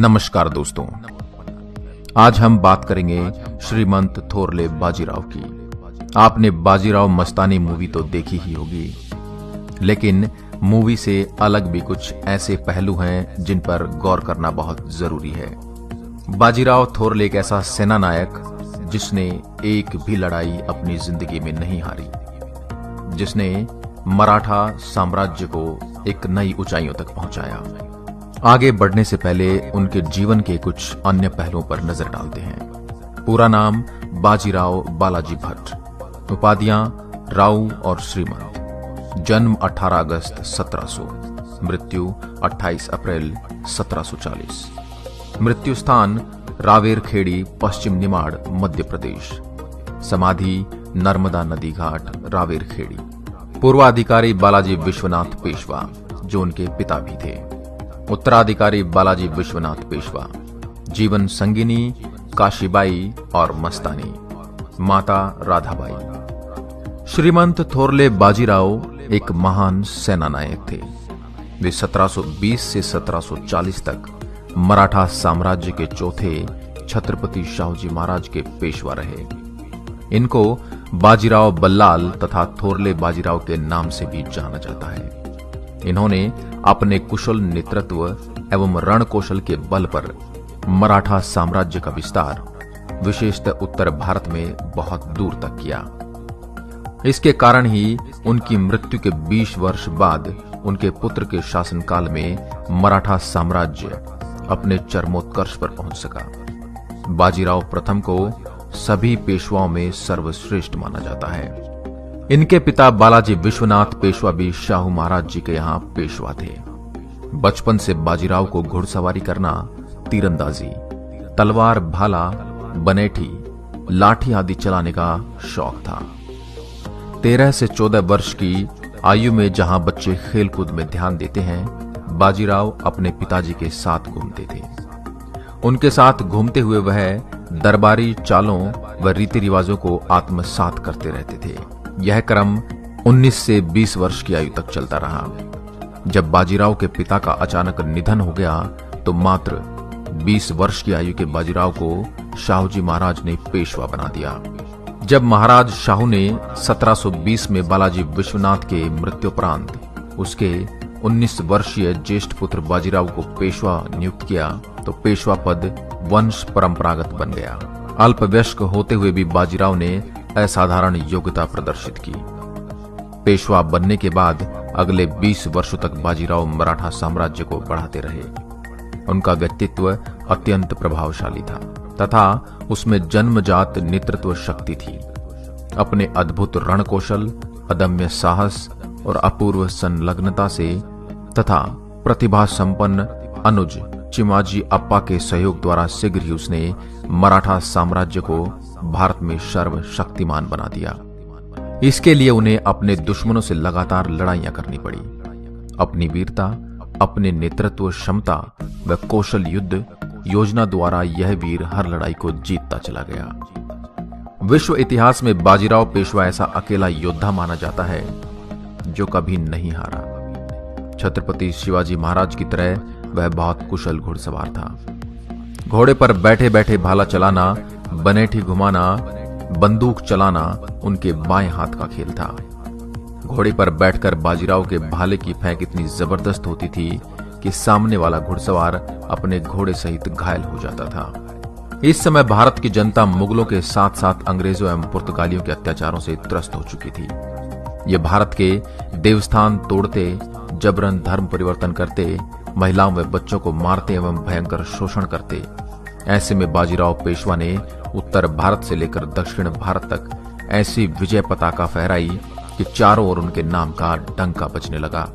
नमस्कार दोस्तों, आज हम बात करेंगे श्रीमंत थोरले बाजीराव की। आपने बाजीराव मस्तानी मूवी तो देखी ही होगी, लेकिन मूवी से अलग भी कुछ ऐसे पहलू हैं जिन पर गौर करना बहुत जरूरी है। बाजीराव थोरले एक ऐसा सेना नायक जिसने एक भी लड़ाई अपनी जिंदगी में नहीं हारी, जिसने मराठा साम्राज्य को एक नई ऊंचाइयों तक पहुंचाया। आगे बढ़ने से पहले उनके जीवन के कुछ अन्य पहलुओं पर नजर डालते हैं। पूरा नाम बाजीराव बालाजी भट्ट, उपाधियां राव और श्रीमंत। जन्म 18 अगस्त 1700, मृत्यु 28 अप्रैल 1740। मृत्यु स्थान रावेरखेड़ी, पश्चिम निमाड़, मध्य प्रदेश। समाधि नर्मदा नदी घाट, रावेरखेड़ी। पूर्वाधिकारी बालाजी विश्वनाथ पेशवा, जो उनके पिता भी थे। उत्तराधिकारी बालाजी विश्वनाथ पेशवा। जीवन संगिनी काशीबाई और मस्तानी। माता राधाबाई। श्रीमंत थोरले बाजीराव एक महान सेना नायक थे। वे 1720 से 1740 तक मराठा साम्राज्य के चौथे छत्रपति शाहूजी महाराज के पेशवा रहे। इनको बाजीराव बल्लाल तथा थोरले बाजीराव के नाम से भी जाना जाता है। इन्होंने अपने कुशल नेतृत्व एवं रणकौशल के बल पर मराठा साम्राज्य का विस्तार विशेषतः उत्तर भारत में बहुत दूर तक किया। इसके कारण ही उनकी मृत्यु के 20 वर्ष बाद उनके पुत्र के शासनकाल में मराठा साम्राज्य अपने चरमोत्कर्ष पर पहुंच सका। बाजीराव प्रथम को सभी पेशवाओं में सर्वश्रेष्ठ माना जाता है। इनके पिता बालाजी विश्वनाथ पेशवा भी शाहू महाराज जी के यहाँ पेशवा थे। बचपन से बाजीराव को घुड़सवारी करना, तीरंदाजी, तलवार, भाला, बनेठी, लाठी आदि चलाने का शौक था। 13 से 14 वर्ष की आयु में जहां बच्चे खेलकूद में ध्यान देते हैं, बाजीराव अपने पिताजी के साथ घूमते थे। उनके साथ घूमते हुए वह दरबारी चालों व रीति रिवाजों को आत्मसात करते रहते थे। यह क्रम 19 से 20 वर्ष की आयु तक चलता रहा। जब बाजीराव के पिता का अचानक निधन हो गया तो मात्र 20 वर्ष की आयु के बाजीराव को शाहूजी महाराज ने पेशवा बना दिया। जब महाराज शाहू ने 1720 में बालाजी विश्वनाथ के मृत्युपरांत उसके 19 वर्षीय ज्येष्ठ पुत्र बाजीराव को पेशवा नियुक्त किया तो पेशवा पद वंश परंपरागत बन गया। अल्पवयस्क होते हुए भी बाजीराव ने असाधारण योग्यता प्रदर्शित की। पेशवा बनने के बाद अगले 20 वर्षों तक बाजीराव मराठा साम्राज्य को बढ़ाते रहे। उनका व्यक्तित्व अत्यंत प्रभावशाली था तथा उसमें जन्मजात नेतृत्व शक्ति थी। अपने अद्भुत रणकौशल, अदम्य साहस और अपूर्व संलग्नता से तथा प्रतिभा संपन्न अनुज चिमाजी अप्पा के सहयोग द्वारा शीघ्र ही उसने मराठा साम्राज्य को भारत में सर्वशक्तिमान बना दिया। इसके लिए उन्हें अपने दुश्मनों से लगातार लड़ाइयां करनी पड़ी। अपनी वीरता, अपने नेतृत्व क्षमता व कौशल युद्ध योजना द्वारा यह वीर हर लड़ाई को जीतता चला गया। विश्व इतिहास में बाजीराव पेशवा ऐसा अकेला योद्धा माना जाता है जो कभी नहीं हारा। छत्रपति शिवाजी महाराज की तरह वह बहुत कुशल घुड़सवार था। घोड़े पर बैठे बैठे भाला चलाना, बनेठी घुमाना, बंदूक चलाना उनके बाएं हाथ का खेल था। घोड़े पर बैठकर बाजीराव के भाले की फेंक इतनी जबरदस्त होती थी कि सामने वाला घुड़सवार अपने घोड़े सहित घायल हो जाता था। इस समय भारत की जनता मुगलों के साथ साथ अंग्रेजों एवं पुर्तगालियों के अत्याचारों से त्रस्त हो चुकी थी। ये भारत के देवस्थान तोड़ते, जबरन धर्म परिवर्तन करते, महिलाओं व बच्चों को मारते एवं भयंकर शोषण करते। ऐसे में बाजीराव पेशवा ने उत्तर भारत से लेकर दक्षिण भारत तक ऐसी विजय पताका फहराई कि चारों ओर उनके नाम का डंका बजने लगा।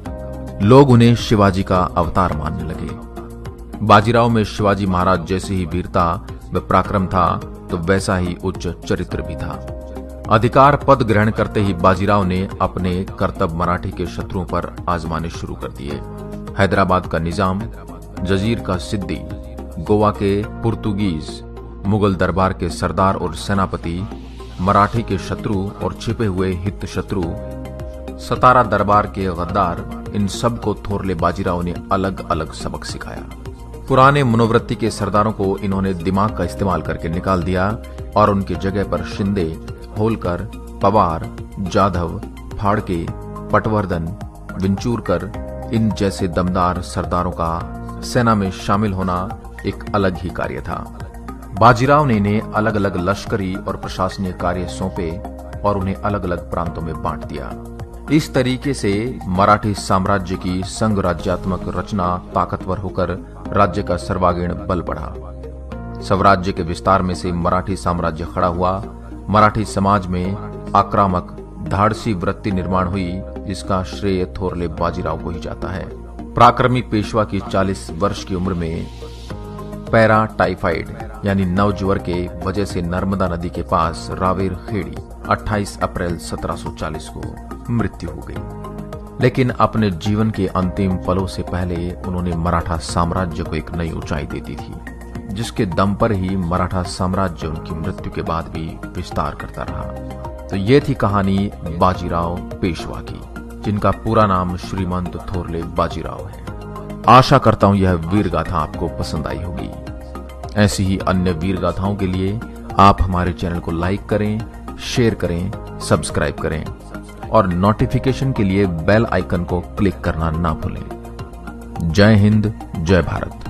लोग उन्हें शिवाजी का अवतार मानने लगे। बाजीराव में शिवाजी महाराज जैसी ही वीरता व पराक्रम था तो वैसा ही उच्च चरित्र भी था। अधिकार पद ग्रहण करते ही बाजीराव ने अपने कर्तव्य मराठी के शत्रुओं पर आजमाने शुरू कर दिए। हैदराबाद का निजाम, जजीर का सिद्दी, गोवा के पुर्तगीज, मुगल दरबार के सरदार और सेनापति, मराठी के शत्रु और छिपे हुए हित शत्रु, सतारा दरबार के गद्दार, इन सब को थोरले बाजीराव ने अलग अलग सबक सिखाया। पुराने मनोवृत्ति के सरदारों को इन्होंने दिमाग का इस्तेमाल करके निकाल दिया और उनकी जगह पर शिंदे, होलकर, पवार, जाधव, फाड़के, पटवर्धन, विंचूरकर इन जैसे दमदार सरदारों का सेना में शामिल होना एक अलग ही कार्य था। बाजीराव ने इन्हें अलग अलग लश्करी और प्रशासनिक कार्य सौंपे और उन्हें अलग अलग प्रांतों में बांट दिया। इस तरीके से मराठी साम्राज्य की संघ राज्यात्मक रचना ताकतवर होकर राज्य का सर्वांगीण बल बढ़ा। स्वराज्य के विस्तार में से मराठी साम्राज्य खड़ा हुआ। मराठी समाज में आक्रामक धाड़सी वृत्ति निर्माण हुई, जिसका श्रेय थोरले बाजीराव को ही जाता है। पराक्रमी पेशवा की 40 वर्ष की उम्र में पैरा टाइफाइड यानी नवज्वर के वजह से नर्मदा नदी के पास रावेर खेड़ी 28 अप्रैल 1740 को मृत्यु हो गई। लेकिन अपने जीवन के अंतिम पलों से पहले उन्होंने मराठा साम्राज्य को एक नई ऊंचाई दे दी थी, जिसके दम पर ही मराठा साम्राज्य उनकी मृत्यु के बाद भी विस्तार करता रहा। तो ये थी कहानी बाजीराव पेशवा की, जिनका पूरा नाम श्रीमंत थोरले बाजीराव है। आशा करता हूं यह वीर गाथा आपको पसंद आई होगी। ऐसी ही अन्य वीर गाथाओं के लिए आप हमारे चैनल को लाइक करें, शेयर करें, सब्सक्राइब करें और नोटिफिकेशन के लिए बेल आइकन को क्लिक करना ना भूलें। जय हिंद, जय भारत।